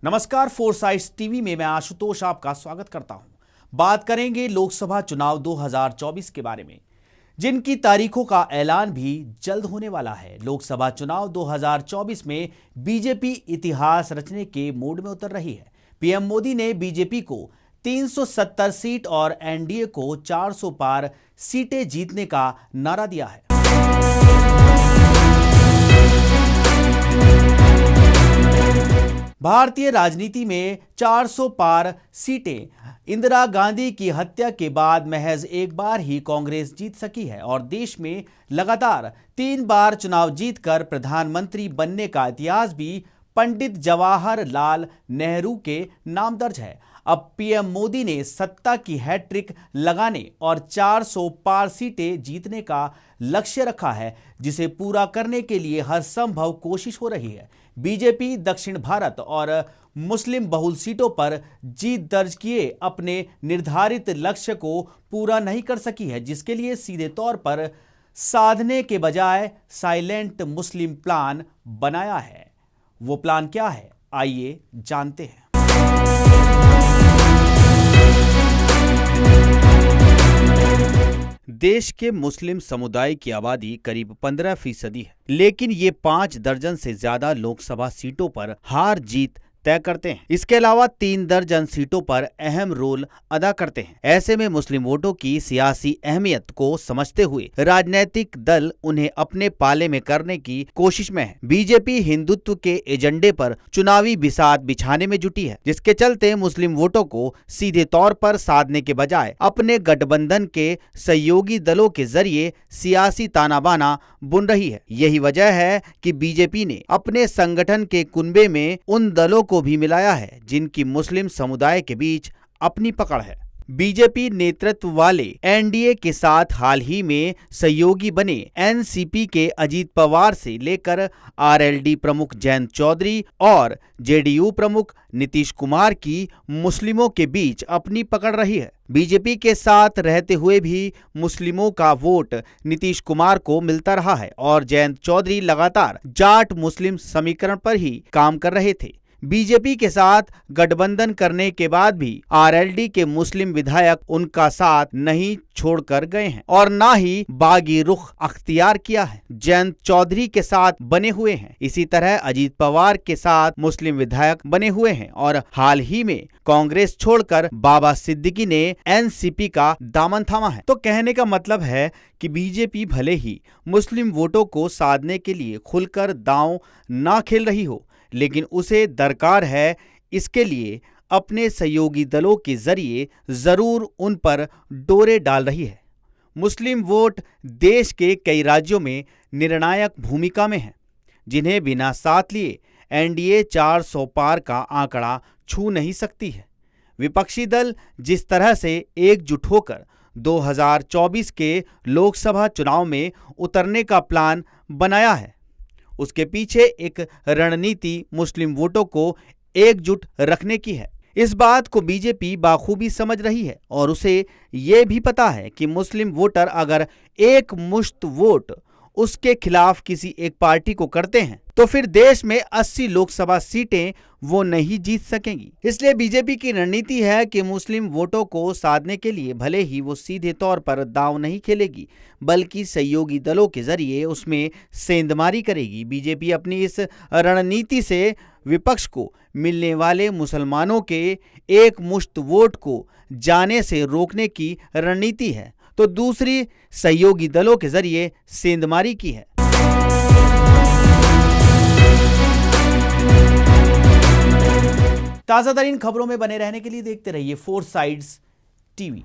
नमस्कार, फोरसाइट्स टीवी में मैं आशुतोष आपका स्वागत करता हूं। बात करेंगे लोकसभा चुनाव 2024 के बारे में, जिनकी तारीखों का ऐलान भी जल्द होने वाला है। लोकसभा चुनाव 2024 में बीजेपी इतिहास रचने के मूड में उतर रही है। पीएम मोदी ने बीजेपी को 370 सीट और एनडीए को 400 पार सीटें जीतने का नारा दिया है। भारतीय राजनीति में 400 पार सीटें इंदिरा गांधी की हत्या के बाद महज एक बार ही कांग्रेस जीत सकी है और देश में लगातार 3 बार चुनाव जीतकर प्रधानमंत्री बनने का इतिहास भी पंडित जवाहरलाल नेहरू के नाम दर्ज है। अब पीएम मोदी ने सत्ता की हैट्रिक लगाने और 400 पार सीटें जीतने का लक्ष्य रखा है, जिसे पूरा करने के लिए हर संभव कोशिश हो रही है। बीजेपी दक्षिण भारत और मुस्लिम बहुल सीटों पर जीत दर्ज किए अपने निर्धारित लक्ष्य को पूरा नहीं कर सकी है, जिसके लिए सीधे तौर पर साधने के बजाय साइलेंट मुस्लिम प्लान बनाया है। वो प्लान क्या है, आइए जानते हैं। देश के मुस्लिम समुदाय की आबादी करीब 15% है, लेकिन ये 5 दर्जन से ज्यादा लोकसभा सीटों पर हार जीत तय करते हैं। इसके अलावा 3 दर्जन सीटों पर अहम रोल अदा करते हैं। ऐसे में मुस्लिम वोटों की सियासी अहमियत को समझते हुए राजनीतिक दल उन्हें अपने पाले में करने की कोशिश में है। बीजेपी हिंदुत्व के एजेंडे पर चुनावी बिसात बिछाने में जुटी है, जिसके चलते मुस्लिम वोटों को सीधे तौर पर साधने के बजाय अपने गठबंधन के सहयोगी दलों के जरिए सियासी ताना बाना बुन रही है। यही वजह है कि बीजेपी ने अपने संगठन के कुनबे में उन दलों को भी मिलाया है जिनकी मुस्लिम समुदाय के बीच अपनी पकड़ है। बीजेपी नेतृत्व वाले एनडीए के साथ हाल ही में सहयोगी बने एनसीपी के अजीत पवार से लेकर आरएलडी प्रमुख जयंत चौधरी और जेडीयू प्रमुख नीतीश कुमार की मुस्लिमों के बीच अपनी पकड़ रही है। बीजेपी के साथ रहते हुए भी मुस्लिमों का वोट नीतीश कुमार को मिलता रहा है और जयंत चौधरी लगातार जाट मुस्लिम समीकरण पर ही काम कर रहे थे। बीजेपी के साथ गठबंधन करने के बाद भी आरएलडी के मुस्लिम विधायक उनका साथ नहीं छोड़कर गए हैं और ना ही बागी रुख अख्तियार किया है। जयंत चौधरी के साथ बने हुए हैं, इसी तरह अजीत पवार के साथ मुस्लिम विधायक बने हुए हैं और हाल ही में कांग्रेस छोड़कर बाबा सिद्दीकी ने एनसीपी का दामन थामा है। तो कहने का मतलब है कि बीजेपी भले ही मुस्लिम वोटों को साधने के लिए खुलकर दांव ना खेल रही हो, लेकिन उसे दरकार है इसके लिए अपने सहयोगी दलों के जरिए जरूर उन पर डोरे डाल रही है। मुस्लिम वोट देश के कई राज्यों में निर्णायक भूमिका में है, जिन्हें बिना साथ लिए एनडीए 400 पार का आंकड़ा छू नहीं सकती है। विपक्षी दल जिस तरह से एकजुट होकर 2024 के लोकसभा चुनाव में उतरने का प्लान बनाया है, उसके पीछे एक रणनीति मुस्लिम वोटों को एकजुट रखने की है। इस बात को बीजेपी बाखूबी समझ रही है और उसे ये भी पता है कि मुस्लिम वोटर अगर एक मुश्त वोट उसके खिलाफ किसी एक पार्टी को करते हैं तो फिर देश में 80 लोकसभा सीटें वो नहीं जीत सकेंगी। इसलिए बीजेपी की रणनीति है कि मुस्लिम वोटों को साधने के लिए भले ही वो सीधे तौर पर दांव नहीं खेलेगी, बल्कि सहयोगी दलों के जरिए उसमें सेंधमारी करेगी। बीजेपी अपनी इस रणनीति से विपक्ष को मिलने वाले मुसलमानों के एक मुश्त वोट को जाने से रोकने की रणनीति है, तो दूसरी सहयोगी दलों के जरिए सेंधमारी की है। ताज़ा तरीन खबरों में बने रहने के लिए देखते रहिए फोरसाइट्स टीवी।